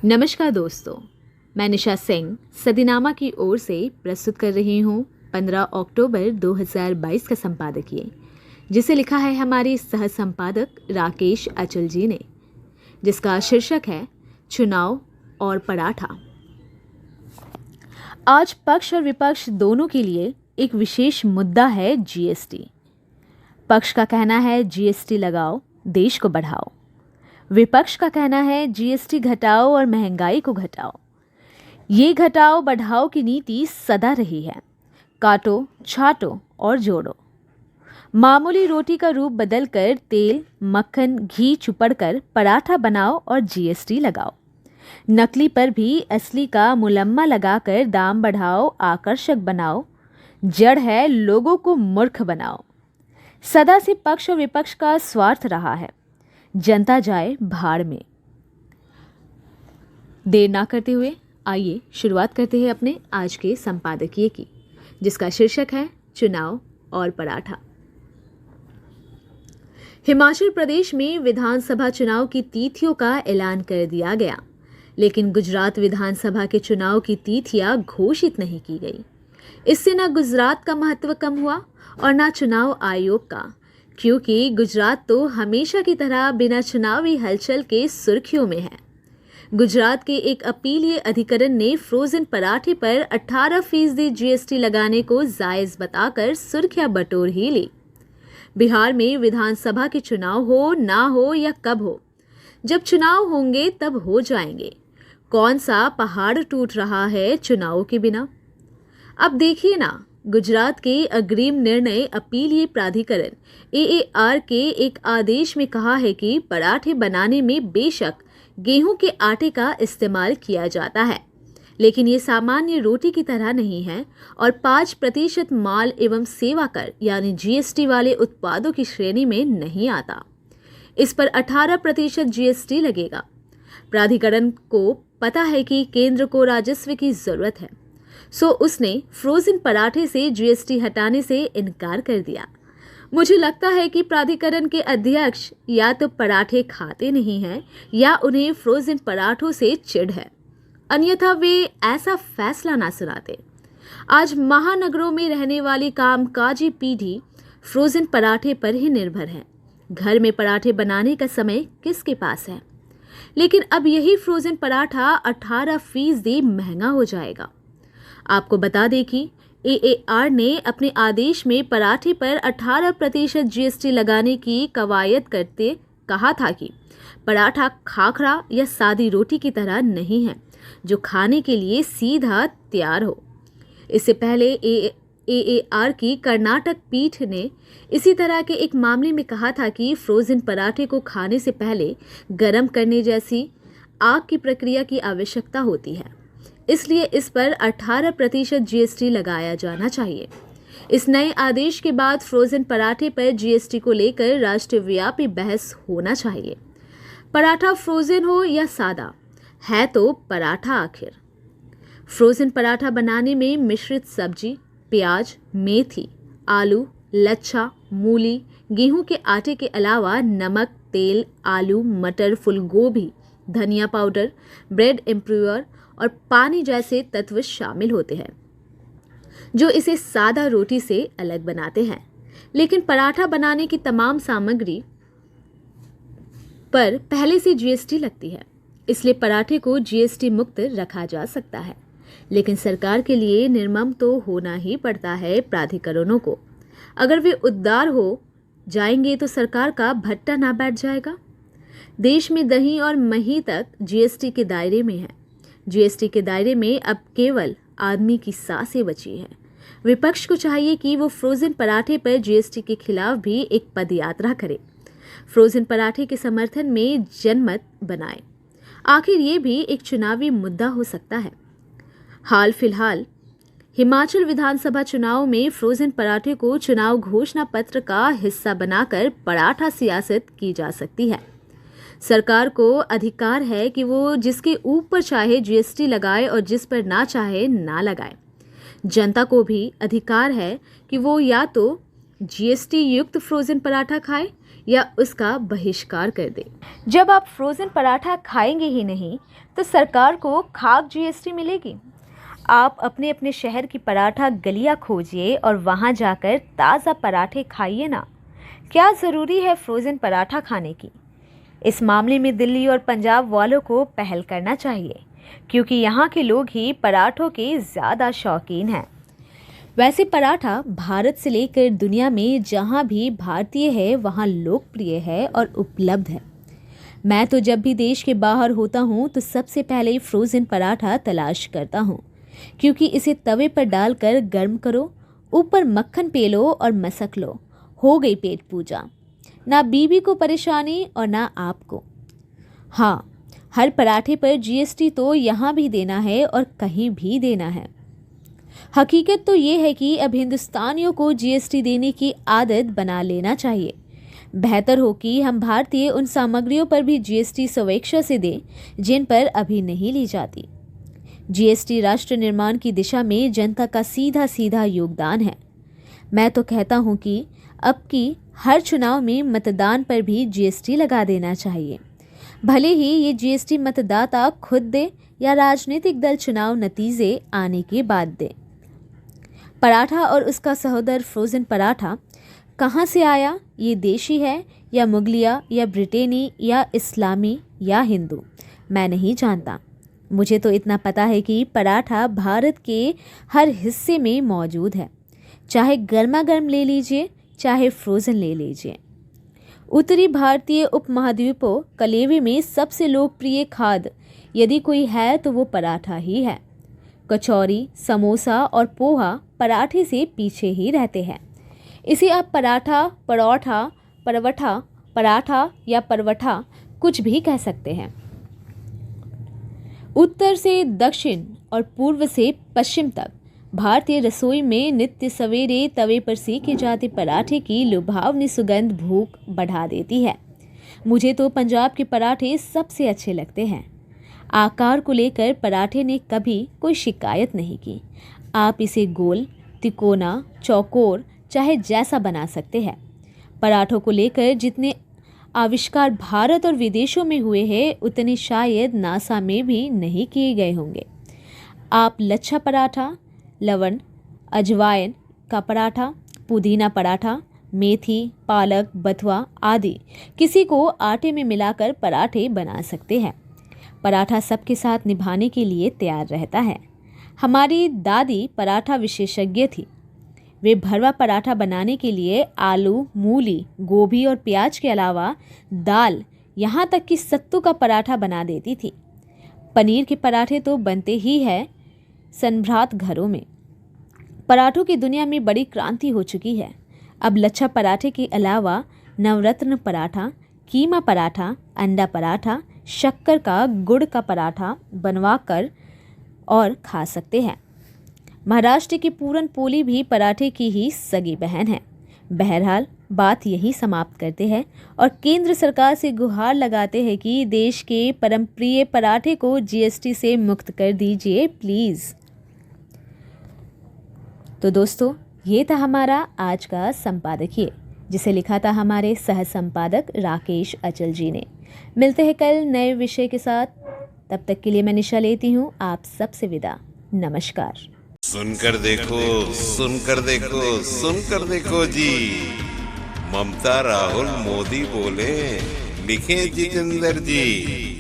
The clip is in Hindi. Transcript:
नमस्कार दोस्तों, मैं निशा सिंह सदीनामा की ओर से प्रस्तुत कर रही हूँ 15 अक्टूबर 2022 का संपादकीय, जिसे लिखा है हमारे सह संपादक राकेश अचल जी ने, जिसका शीर्षक है चुनाव और पराठा। आज पक्ष और विपक्ष दोनों के लिए एक विशेष मुद्दा है जीएसटी। पक्ष का कहना है जीएसटी लगाओ, देश को बढ़ाओ। विपक्ष का कहना है जीएसटी घटाओ और महंगाई को घटाओ। ये घटाओ बढ़ाओ की नीति सदा रही है, काटो, छाटो और जोड़ो। मामूली रोटी का रूप बदलकर तेल, मक्खन, घी चुपड़कर पराठा बनाओ और जीएसटी लगाओ। नकली पर भी असली का मुलम्मा लगाकर दाम बढ़ाओ, आकर्षक बनाओ। जड़ है लोगों को मूर्ख बनाओ। सदा से पक्ष और विपक्ष का स्वार्थ रहा है, जनता जाए भाड़ में। देर ना करते हुए आइए शुरुआत करते हैं अपने आज के संपादकीय की, जिसका शीर्षक है चुनाव और पराठा। हिमाचल प्रदेश में विधानसभा चुनाव की तिथियों का ऐलान कर दिया गया, लेकिन गुजरात विधानसभा के चुनाव की तिथियां घोषित नहीं की गई। इससे न गुजरात का महत्व कम हुआ और न चुनाव आयोग का, क्योंकि गुजरात तो हमेशा की तरह बिना चुनावी हलचल के सुर्खियों में है। गुजरात के एक अपीलीय अधिकरण ने फ्रोजन पराठे पर 18% जीएसटी लगाने को जायज़ बताकर सुर्खियां बटोर ही ली। बिहार में विधानसभा के चुनाव हो ना हो या कब हो, जब चुनाव होंगे तब हो जाएंगे। कौन सा पहाड़ टूट रहा है चुनाव के बिना? अब देखिए ना, गुजरात के अग्रिम निर्णय अपीलीय प्राधिकरण एएआर के एक आदेश में कहा है कि पराठे बनाने में बेशक गेहूं के आटे का इस्तेमाल किया जाता है, लेकिन ये सामान्य रोटी की तरह नहीं है और 5% माल एवं सेवा कर यानी जीएसटी वाले उत्पादों की श्रेणी में नहीं आता। इस पर 18% जीएसटी लगेगा। प्राधिकरण को पता है कि केंद्र को राजस्व की जरूरत है, सो उसने फ्रोजन पराठे से जीएसटी हटाने से इनकार कर दिया। मुझे लगता है कि प्राधिकरण के अध्यक्ष या तो पराठे खाते नहीं हैं या उन्हें फ्रोजन पराठों से चिढ़ है, अन्यथा वे ऐसा फैसला ना सुनाते। आज महानगरों में रहने वाली कामकाजी पीढ़ी फ्रोजन पराठे पर ही निर्भर है। घर में पराठे बनाने का समय किसके पास है? लेकिन अब यही फ्रोजन पराठा 18% महंगा हो जाएगा। आपको बता दें कि एएआर ने अपने आदेश में पराठे पर 18% जीएसटी लगाने की कवायद करते कहा था कि पराठा खाखरा या सादी रोटी की तरह नहीं है जो खाने के लिए सीधा तैयार हो। इससे पहले एएआर की कर्नाटक पीठ ने इसी तरह के एक मामले में कहा था कि फ्रोजन पराठे को खाने से पहले गर्म करने जैसी आग की प्रक्रिया की आवश्यकता होती है, इसलिए इस पर 18% जीएसटी लगाया जाना चाहिए। इस नए आदेश के बाद फ्रोजन पराठे पर जीएसटी को लेकर राष्ट्रव्यापी बहस होना चाहिए। पराठा फ्रोजन हो या सादा, है तो पराठा आखिर। फ्रोजन पराठा बनाने में मिश्रित सब्जी, प्याज, मेथी, आलू, लच्छा, मूली, गेहूं के आटे के अलावा नमक, तेल, आलू, मटर, फूलगोभी, धनिया पाउडर, ब्रेड इम्प्रूवर और पानी जैसे तत्व शामिल होते हैं, जो इसे सादा रोटी से अलग बनाते हैं। लेकिन पराठा बनाने की तमाम सामग्री पर पहले से जीएसटी लगती है, इसलिए पराठे को जीएसटी मुक्त रखा जा सकता है। लेकिन सरकार के लिए निर्मम तो होना ही पड़ता है प्राधिकरणों को। अगर वे उदार हो जाएंगे तो सरकार का भट्टा ना बैठ जाएगा। देश में दही और मही तक जीएसटी के दायरे में है। जीएसटी के दायरे में अब केवल आदमी की सांसें बची है। विपक्ष को चाहिए कि वो फ्रोजन पराठे पर जीएसटी के खिलाफ भी एक पदयात्रा करे, फ्रोजन पराठे के समर्थन में जनमत बनाए। आखिर ये भी एक चुनावी मुद्दा हो सकता है। हाल फिलहाल हिमाचल विधानसभा चुनाव में फ्रोजन पराठे को चुनाव घोषणा पत्र का हिस्सा बनाकर पराठा सियासत की जा सकती है। सरकार को अधिकार है कि वो जिसके ऊपर चाहे जीएसटी लगाए और जिस पर ना चाहे ना लगाए। जनता को भी अधिकार है कि वो या तो जीएसटी युक्त फ्रोजन पराठा खाए या उसका बहिष्कार कर दे। जब आप फ्रोज़न पराठा खाएंगे ही नहीं तो सरकार को खाक जीएसटी मिलेगी। आप अपने अपने शहर की पराठा गलियां खोजिए और वहां जाकर ताज़ा पराठे खाइए ना। क्या ज़रूरी है फ्रोज़न पराठा खाने की? इस मामले में दिल्ली और पंजाब वालों को पहल करना चाहिए, क्योंकि यहाँ के लोग ही पराठों के ज़्यादा शौकीन हैं। वैसे पराठा भारत से लेकर दुनिया में जहाँ भी भारतीय है वहाँ लोकप्रिय है और उपलब्ध है। मैं तो जब भी देश के बाहर होता हूँ तो सबसे पहले फ्रोज़न पराठा तलाश करता हूँ, क्योंकि इसे तवे पर डालकर गर्म करो, ऊपर मक्खन पेलो और मसक लो, हो गई पेट पूजा। ना बीवी को परेशानी और ना आपको। हाँ, हर पराठे पर जीएसटी तो यहाँ भी देना है और कहीं भी देना है। हकीकत तो ये है कि अब हिंदुस्तानियों को जीएसटी देने की आदत बना लेना चाहिए। बेहतर हो कि हम भारतीय उन सामग्रियों पर भी जीएसटी स्वेच्छा से दें जिन पर अभी नहीं ली जाती। जीएसटी राष्ट्र निर्माण की दिशा में जनता का सीधा सीधा योगदान है। मैं तो कहता हूँ कि अब की हर चुनाव में मतदान पर भी जीएसटी लगा देना चाहिए। भले ही ये जीएसटी मतदाता खुद दे या राजनीतिक दल चुनाव नतीजे आने के बाद दे। पराठा और उसका सहोदर फ्रोज़न पराठा कहाँ से आया? ये देशी है या मुगलिया या ब्रिटेनी या इस्लामी या हिंदू? मैं नहीं जानता। मुझे तो इतना पता है कि पराठा भारत के हर हिस्से में मौजूद है, चाहे गर्मा गर्म ले लीजिए चाहे फ्रोज़न ले लीजिए। उत्तरी भारतीय उपमहाद्वीपों कलेवे में सबसे लोकप्रिय खाद्य यदि कोई है तो वो पराठा ही है। कचौरी, समोसा और पोहा पराठे से पीछे ही रहते हैं। इसे आप पराठा, परोठा, परवठा, पराठा या परवठा कुछ भी कह सकते हैं। उत्तर से दक्षिण और पूर्व से पश्चिम तक भारतीय रसोई में नित्य सवेरे तवे पर सेके जाते पराठे की लुभावनी सुगंध भूख बढ़ा देती है। मुझे तो पंजाब के पराठे सबसे अच्छे लगते हैं। आकार को लेकर पराठे ने कभी कोई शिकायत नहीं की। आप इसे गोल, तिकोना, चौकोर चाहे जैसा बना सकते हैं। पराठों को लेकर जितने आविष्कार भारत और विदेशों में हुए हैं उतने शायद नासा में भी नहीं किए गए होंगे। आप लच्छा पराठा, लवण, अजवाइन का पराठा, पुदीना पराठा, मेथी, पालक, बथुआ आदि किसी को आटे में मिलाकर पराठे बना सकते हैं। पराठा सबके साथ निभाने के लिए तैयार रहता है। हमारी दादी पराठा विशेषज्ञ थी। वे भरवा पराठा बनाने के लिए आलू, मूली, गोभी और प्याज के अलावा दाल, यहाँ तक कि सत्तू का पराठा बना देती थी। पनीर के पराठे तो बनते ही हैं सनभ्रात घरों में। पराठों की दुनिया में बड़ी क्रांति हो चुकी है। अब लच्छा पराठे के अलावा नवरत्न पराठा, कीमा पराठा, अंडा पराठा, शक्कर का गुड़ का पराठा बनवा कर और खा सकते हैं। महाराष्ट्र की पूरन पोली भी पराठे की ही सगी बहन है। बहरहाल बात यही समाप्त करते हैं और केंद्र सरकार से गुहार लगाते हैं कि देश के परमप्रिय पराठे को जीएसटी से मुक्त कर दीजिए प्लीज़। तो दोस्तों, ये था हमारा आज का संपादकीय, जिसे लिखा था हमारे सह संपादक राकेश अचल जी ने। मिलते हैं कल नए विषय के साथ। तब तक के लिए मैं निशा लेती हूँ आप सबसे विदा। नमस्कार। सुनकर देखो, सुनकर देखो, सुनकर देखो जी। ममता, राहुल, मोदी बोले, लिखे जितेंद्र जी।